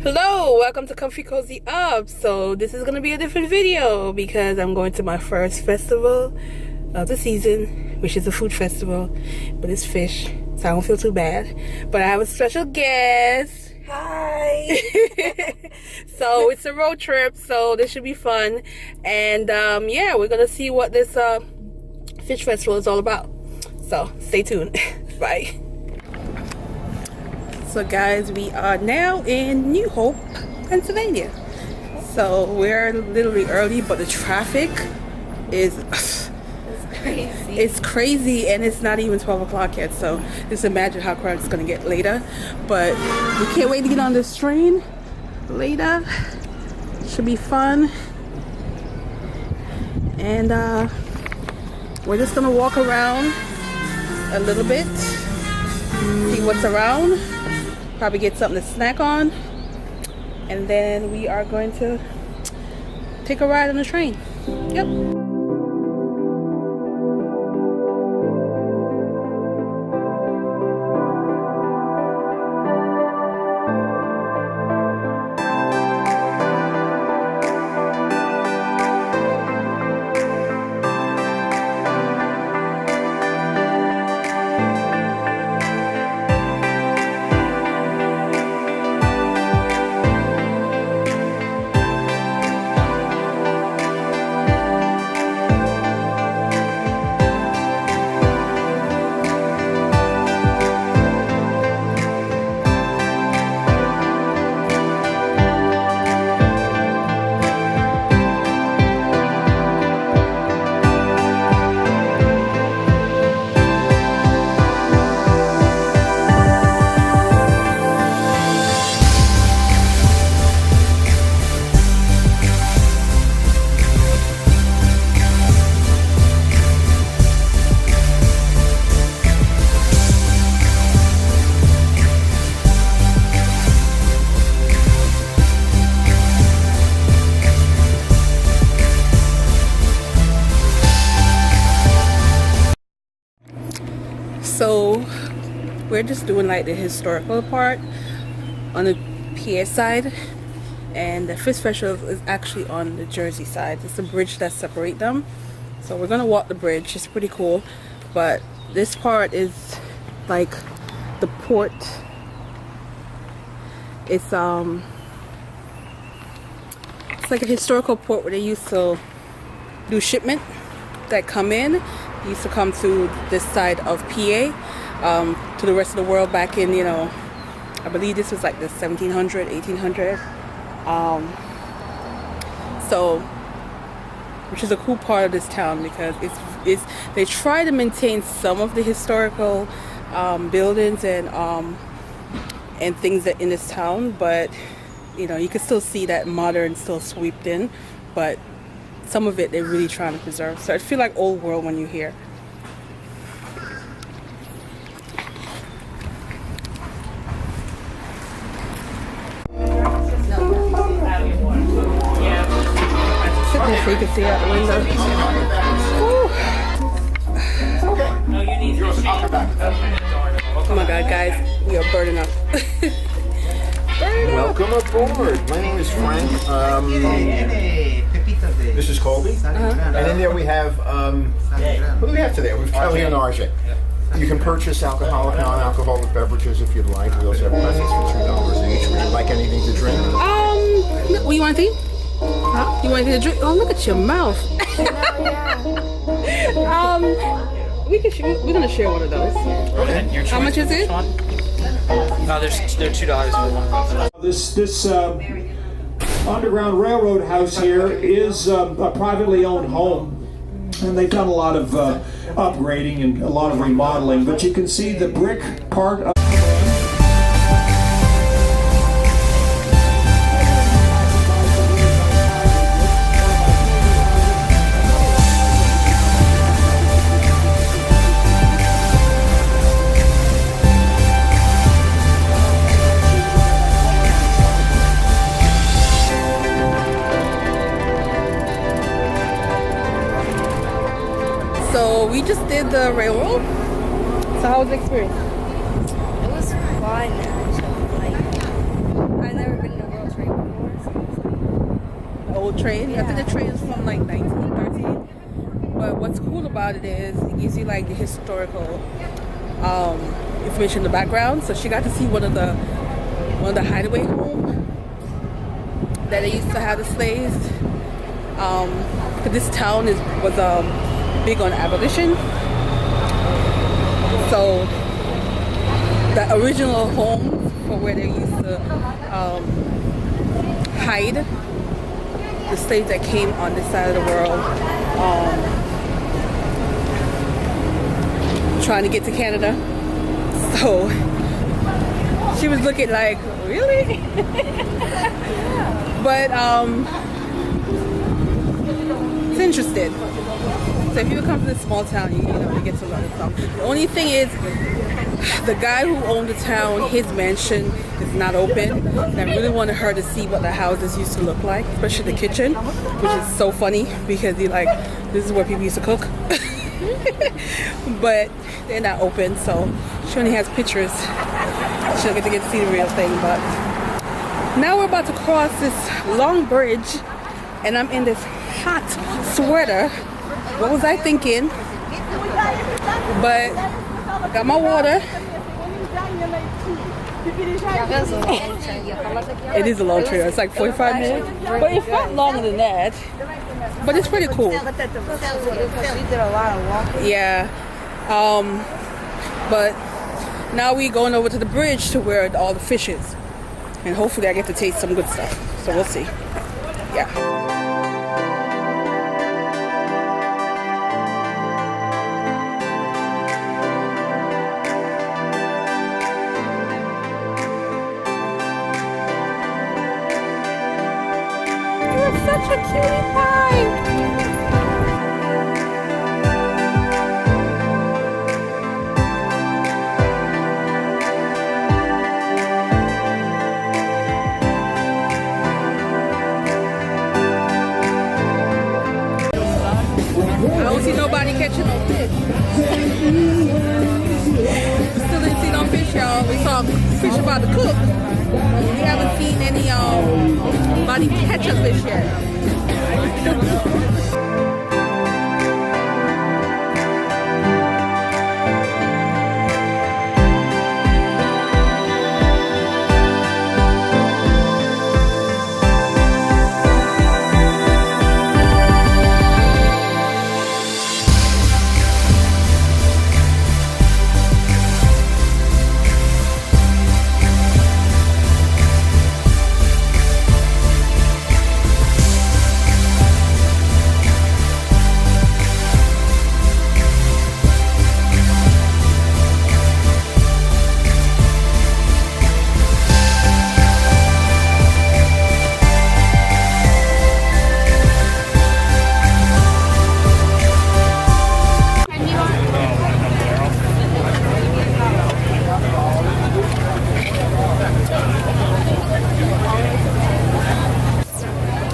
Hello, welcome to Comfycozyup. So this is gonna be a different video because I'm going to my first festival of the season, which is a food festival, but it's fish, so I don't feel too bad. But I have a special guest. Hi. So it's a road trip, so this should be fun. And yeah, we're gonna see what this fish festival is all about. So stay tuned. Bye. So guys, we are now in New Hope, Pennsylvania. So we're literally early, but the traffic is Crazy. it's crazy, and it's not even 12 o'clock yet. So just imagine how crowded it's gonna get later. But we can't wait to get on this train later. Should be fun. And we're just gonna walk around a little bit, see what's around. Probably get something to snack on, and then we are going to take a ride on the train. Yep. So we're just doing like the historical part on the PA side, and the fish festival is actually on the Jersey side. It's a bridge that separates them, so we're gonna walk the bridge. It's pretty cool, but this part is like the port. It's like a historical port where they used to do shipment that come in. Used to come through this side of PA to the rest of the world back in, you know, I believe this was like the 1700, 1800. So, which is a cool part of this town because it's they try to maintain some of the historical buildings and things that in this town, but you know, you can still see that modern still swept in, but some of it they're really trying to preserve. So I feel like old world when you're here. Sit there so you can see out the window. Oh my god, guys, we are burning up. Welcome aboard. My name is Frank. This is Colby. And in there we have, what do we have today? We have Kelly and RJ. You can purchase alcoholic, non-alcoholic beverages if you'd like. We also have presents for $2 each. Would you like anything to drink? What you want to eat? Huh? You want anything to drink? Oh, look at your mouth. We're gonna share one of those. Okay. How much is it? No, they're $2 for one. This Underground Railroad house here is a privately owned home, and they've done a lot of upgrading and a lot of remodeling, but you can see the brick part of So we just did the railroad. So how was the experience? It was fun, actually. Like, I've never been to old train. I think the train is from like 1913. But what's cool about it is it gives you like the historical information in the background. So she got to see one of the hideaway homes that they used to have the slaves. Because this town was big on abolition. So the original home for where they used to hide the slaves that came on this side of the world, trying to get to Canada. So she was looking like, really? But it's interesting. So if you come to this small town, you know, you get to learn stuff. The only thing is, the guy who owned the town, his mansion is not open. And I really wanted her to see what the houses used to look like, especially the kitchen, which is so funny because you're like, this is where people used to cook. But they're not open, so she only has pictures. She'll get to see the real thing. But now we're about to cross this long bridge, and I'm in this hot sweater. What was I thinking? But I got my water. It is a long trail. It's like 45 minutes. But it felt longer than that. But it's pretty cool. Yeah. But now we're going over to the bridge to where all the fish is. And hopefully I get to taste some good stuff. So we'll see. Yeah. Such a cutie pie. I don't see nobody catching no fish. Still didn't see no fish, y'all. We saw fish about to cook. We haven't seen anybody catch a fish yet.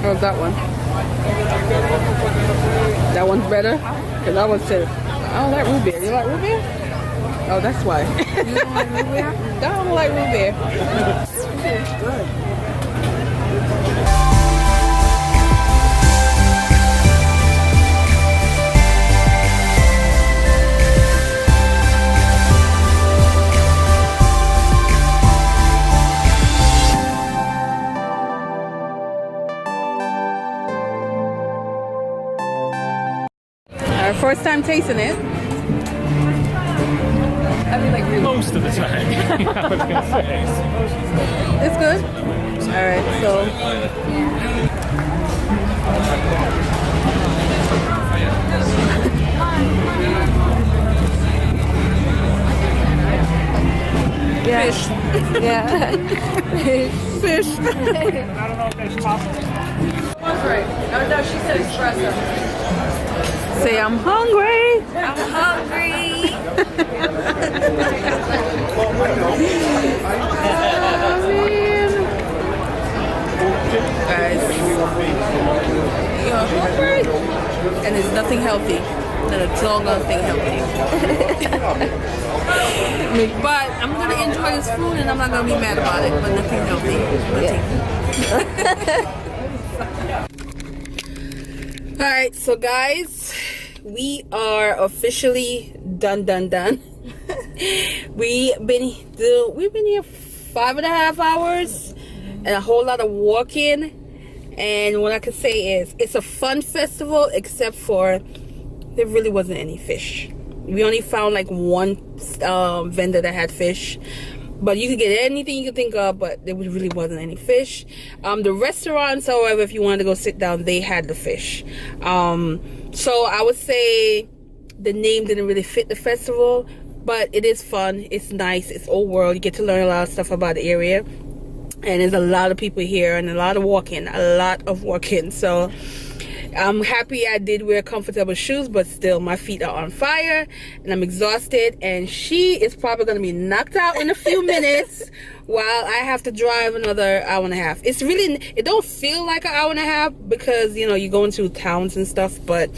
How's that one? That one's better? Because I was saying, I don't like root beer. You like root beer? Oh, that's why. You don't like root beer? I don't like root beer. It's good. Our first time tasting it. I mean, like Most of the time, I was gonna say. it's good. All right, so Yeah. fish. Yeah. Fish. I don't know if that's possible. That's right. Oh, no, she said espresso. Say I'm hungry. I'm hungry. Oh man. Guys, you're hungry. And there's nothing healthy. And it's all nothing healthy. But I'm gonna enjoy this food and I'm not gonna be mad about it. But nothing healthy. Nothing. Alright, so guys, we are officially done. we've been here 5.5 hours and a whole lot of walking. And what I can say is it's a fun festival, except for there really wasn't any fish. We only found like one vendor that had fish, but you could get anything you could think of, but there really wasn't any fish. The restaurants, however, if you wanted to go sit down, they had the fish. So I would say the name didn't really fit the festival, but it is fun, it's nice, it's old world. You get to learn a lot of stuff about the area. And there's a lot of people here and a lot of walking. So I'm happy I did wear comfortable shoes, but still my feet are on fire and I'm exhausted. And she is probably going to be knocked out in a few minutes while I have to drive another hour and a half. It don't feel like an hour and a half because, you know, you go into towns and stuff, but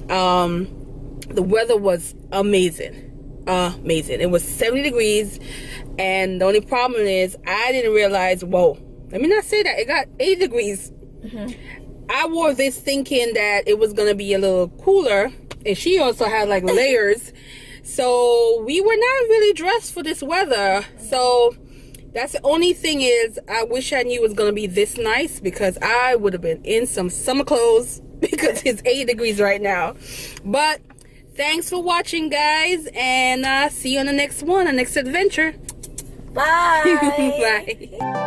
the weather was amazing. It was 70 degrees. And the only problem is I didn't realize, whoa, let me not say that. It got 80 degrees. I wore this thinking that it was going to be a little cooler. And she also had like layers. So we were not really dressed for this weather. So that's the only thing is I wish I knew it was going to be this nice, because I would have been in some summer clothes because it's 80 degrees right now. But thanks for watching, guys. And see you on the next one, the next adventure. Bye. Bye.